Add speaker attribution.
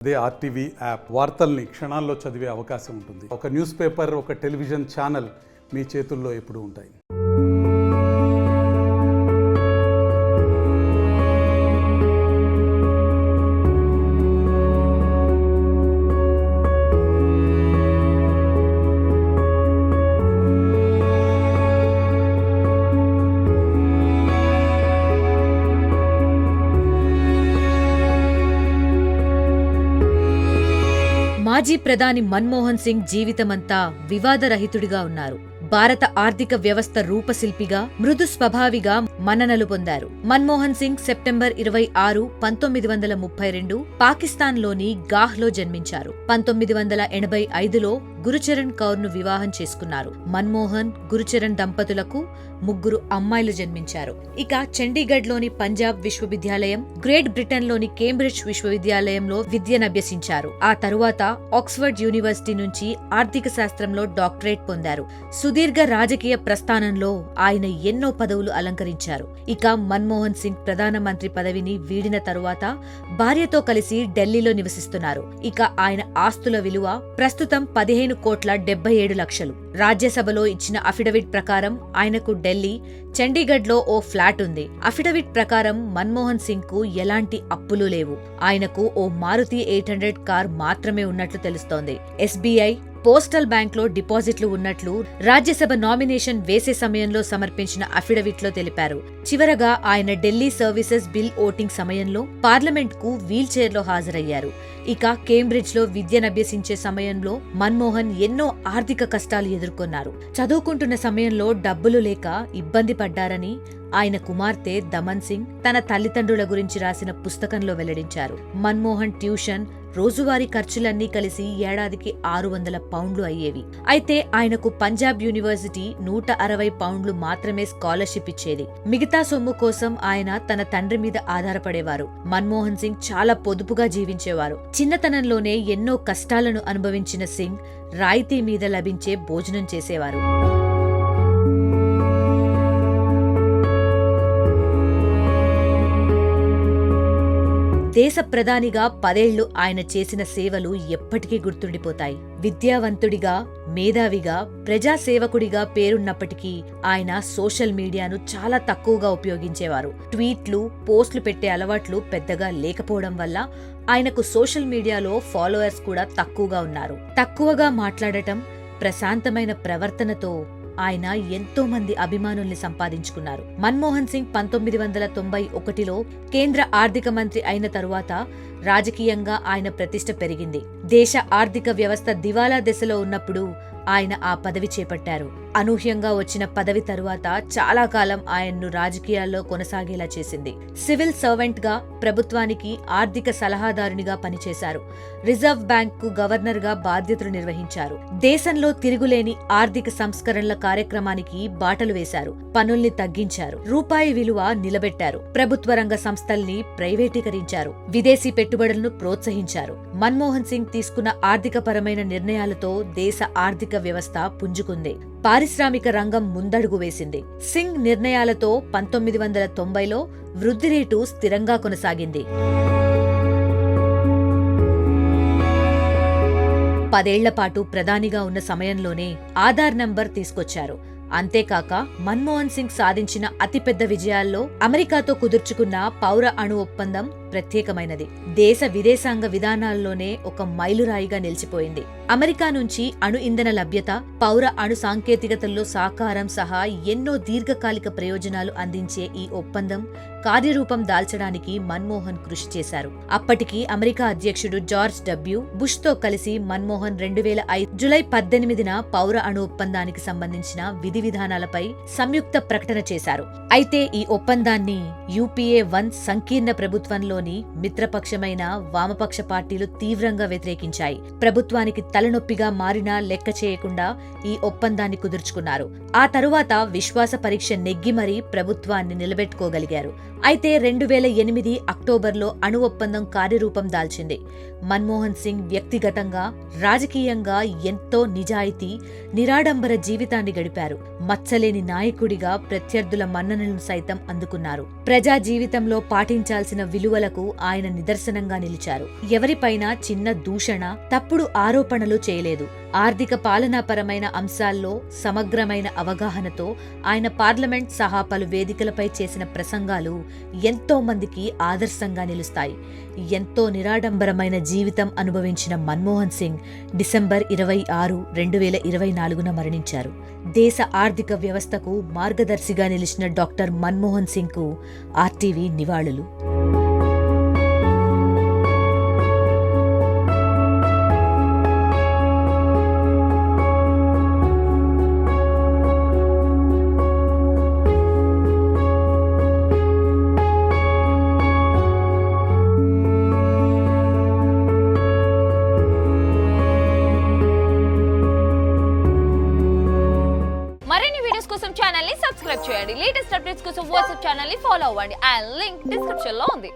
Speaker 1: అదే RTV app వార్తల్ని క్షణాల్లో చదివే అవకాశం ఉంటుంది. ఒక న్యూస్ పేపర్, ఒక టెలివిజన్ ఛానల్ మీ చేతుల్లో ఎప్పుడూ ఉంటాయి.
Speaker 2: మాజీ ప్రధాని మన్మోహన్ సింగ్ జీవితమంతా వివాదరహితుడిగా ఉన్నారు. భారత ఆర్థిక వ్యవస్థ రూపశిల్పిగా, మృదు స్వభావిగా మన్ననలు పొందారు. మన్మోహన్ సింగ్ సెప్టెంబర్ 26, 1932 పాకిస్తాన్లోని గాహ్లో జన్మించారు. 1985లో గురుచరణ్ కౌర్ను వివాహం చేసుకున్నారు. మన్మోహన్, గురుచరణ్ దంపతులకు 3 అమ్మాయిలు జన్మించారు. ఇక చండీగఢ్లోని పంజాబ్ విశ్వవిద్యాలయం, గ్రేట్ బ్రిటన్లోని కేంబ్రిడ్జ్ విశ్వవిద్యాలయంలో విద్యనభ్యసించారు. ఆ తరువాత ఆక్స్ఫర్డ్ యూనివర్సిటీ నుంచి ఆర్థిక శాస్త్రంలో డాక్టరేట్ పొందారు. సుదీర్ఘ రాజకీయ ప్రస్థానంలో ఆయన ఎన్నో పదవులు అలంకరించారు. ఇక మన్మోహన్ సింగ్ ప్రధానమంత్రి పదవిని వీడిన తరువాత భార్యతో కలిసి ఢిల్లీలో నివసిస్తున్నారు. ఇక ఆయన ఆస్తుల విలువ ప్రస్తుతం 15,77,00,000. రాజ్యసభలో ఇచ్చిన అఫిడవిట్ ప్రకారం ఆయనకు ఢిల్లీ, చండీగఢ్లో ఓ ఫ్లాట్ ఉంది. అఫిడవిట్ ప్రకారం మన్మోహన్ సింగ్ కు ఎలాంటి అప్పులు లేవు. ఆయనకు ఓ మారుతి 800 కార్ మాత్రమే ఉన్నట్లు తెలుస్తోంది. ఎస్బీఐ, పోస్టల్ బ్యాంక్లో డిపాజిట్లు ఉన్నట్లు రాజ్యసభ నామినేషన్ వేసే సమయంలో సమర్పించిన అఫిడవిట్లో తెలిపారు. చివరగా ఆయన ఢిల్లీ సర్వీసెస్ బిల్ ఓటింగ్ సమయంలో పార్లమెంట్కు వీల్ చైర్లో హాజరయ్యారు. ఇక కేంబ్రిడ్జ్లో విద్యనభ్యసించే సమయంలో మన్మోహన్ ఎన్నో ఆర్థిక కష్టాలు ఎదుర్కొన్నారు. చదువుకుంటున్న సమయంలో డబ్బులు లేక ఇబ్బంది పడ్డారని ఆయన కుమార్తె దమన్ సింగ్ తన తల్లిదండ్రుల గురించి రాసిన పుస్తకంలో వెల్లడించారు. మన్మోహన్ ట్యూషన్, రోజువారీ ఖర్చులన్నీ కలిసి ఏడాదికి 600 పౌండ్లు అయ్యేవి. అయితే ఆయనకు పంజాబ్ యూనివర్సిటీ 160 పౌండ్లు మాత్రమే స్కాలర్షిప్ ఇచ్చేది. మిగతా సొమ్ము కోసం ఆయన తన తండ్రి మీద ఆధారపడేవారు. మన్మోహన్ సింగ్ చాలా పొదుపుగా జీవించేవారు. చిన్నతనంలోనే ఎన్నో కష్టాలను అనుభవించిన సింగ్ రాయితీ మీద లభించే భోజనం చేసేవారు. దేశ ప్రధానిగా 10 ఏళ్లు ఆయన చేసిన సేవలు ఎప్పటికీ గుర్తుండిపోతాయి. విద్యావంతుడిగా, మేధావిగా, ప్రజాసేవకుడిగా పేరున్నప్పటికీ ఆయన సోషల్ మీడియాను చాలా తక్కువగా ఉపయోగించేవారు. ట్వీట్లు, పోస్టులు పెట్టే అలవాట్లు పెద్దగా లేకపోవడం వల్ల ఆయనకు సోషల్ మీడియాలో ఫాలోవర్స్ కూడా తక్కువగా ఉన్నారు. తక్కువగా మాట్లాడటం, ప్రశాంతమైన ప్రవర్తనతో ఆయన ఎంతో మంది అభిమానుల్ని సంపాదించుకున్నారు. మన్మోహన్ సింగ్ 1991లో కేంద్ర ఆర్థిక మంత్రి అయిన తరువాత రాజకీయంగా ఆయన ప్రతిష్ఠ పెరిగింది. దేశ ఆర్థిక వ్యవస్థ దివాలా దశలో ఉన్నప్పుడు ఆయన ఆ పదవి చేపట్టారు. అనూహ్యంగా వచ్చిన పదవి తరువాత చాలా కాలం ఆయన్ను రాజకీయాల్లో కొనసాగేలా చేసింది. సివిల్ సర్వెంట్ గా, ప్రభుత్వానికి ఆర్థిక సలహాదారునిగా పనిచేశారు. రిజర్వ్ బ్యాంక్ కు గవర్నర్ గా బాధ్యతలు నిర్వహించారు. దేశంలో తిరుగులేని ఆర్థిక సంస్కరణల కార్యక్రమానికి బాటలు వేశారు. పన్నుల్ని తగ్గించారు. రూపాయి విలువ నిలబెట్టారు. ప్రభుత్వ రంగ సంస్థల్ని ప్రైవేటీకరించారు. విదేశీ పెట్టుబడులను ప్రోత్సహించారు. మన్మోహన్ సింగ్ తీసుకున్న ఆర్థికపరమైన నిర్ణయాలతో దేశ ఆర్థిక వ్యవస్థ పుంజుకుంది. పారిశ్రామిక రంగం ముందడుగు వేసింది. సింగ్ నిర్ణయాలతో 1990లో వృద్ధి రేటు స్థిరంగా కొనసాగింది. 10 ఏళ్ల పాటు ప్రధానిగా ఉన్న సమయంలోనే ఆధార్ నంబర్ తీసుకొచ్చారు. అంతేకాక మన్మోహన్ సింగ్ సాధించిన అతిపెద్ద విజయాల్లో అమెరికాతో కుదుర్చుకున్న పౌర అణు ఒప్పందం ప్రత్యేకమైనది. దేశ విదేశాంగ విధానాల్లోనే ఒక మైలురాయిగా నిలిచిపోయింది. అమెరికా నుంచి అణు ఇంధన లభ్యత, పౌర అణు సాంకేతికతల్లో సహకారం సహా ఎన్నో దీర్ఘకాలిక ప్రయోజనాలు అందించే ఈ ఒప్పందం కార్యరూపం దాల్చడానికి మన్మోహన్ కృషి చేశారు. అప్పటికి అమెరికా అధ్యక్షుడు జార్జ్ డబ్ల్యూ బుష్ తో కలిసి మన్మోహన్ 2005 జూలై 18న పౌర అణు ఒప్పందానికి సంబంధించిన విధి విధానాలపై సంయుక్త ప్రకటన చేశారు. అయితే ఈ ఒప్పందాన్ని యూపీఏ 1 సంకీర్ణ ప్రభుత్వంలోని మిత్రపక్షమైన వామపక్ష పార్టీలు తీవ్రంగా వ్యతిరేకించాయి. ప్రభుత్వానికి తలనొప్పిగా మారినా లెక్క చేయకుండా ఈ ఒప్పందాన్ని కుదుర్చుకున్నారు. ఆ తరువాత విశ్వాస పరీక్ష నెగ్గి మరీ ప్రభుత్వాన్ని నిలబెట్టుకోగలిగారు. అయితే 2008 అక్టోబర్లో అణు ఒప్పందం కార్యరూపం దాల్చింది. మన్మోహన్ సింగ్ వ్యక్తిగతంగా, రాజకీయంగా ఎంతో నిజాయితీ, నిరాడంబర జీవితాన్ని గడిపారు. మచ్చలేని నాయకుడిగా ప్రత్యర్థుల మన్ననలను సైతం అందుకున్నారు. ప్రజా జీవితంలో పాటించాల్సిన విలువలకు ఆయన నిదర్శనంగా నిలిచారు. ఎవరిపైనా చిన్న దూషణ, తప్పుడు ఆరోపణలు చేయలేదు. ఆర్థిక పాలనాపరమైన అంశాల్లో సమగ్రమైన అవగాహనతో ఆయన పార్లమెంట్ సహా పలు వేదికలపై చేసిన ప్రసంగాలు ఎంతో మందికి ఆదర్శంగా నిలుస్తాయి. ఎంతో నిరాడంబరమైన జీవితం అనుభవించిన మన్మోహన్ సింగ్ డిసెంబర్ 26, 2024న మరణించారు. దేశ ఆర్థిక వ్యవస్థకు మార్గదర్శిగా నిలిచిన డాక్టర్ మన్మోహన్ సింగ్కు ఆర్టీవీ నివాళులు.
Speaker 3: మరిన్ని వీడియోస్ కోసం ఛానల్ ని సబ్స్క్రైబ్ చేయండి. లేటెస్ట్ అప్డేట్స్ కోసం వాట్సాప్ ఛానల్ ని ఫాలో అవ్వండి. ఆ లింక్ డిస్క్రిప్షన్ లో ఉంది.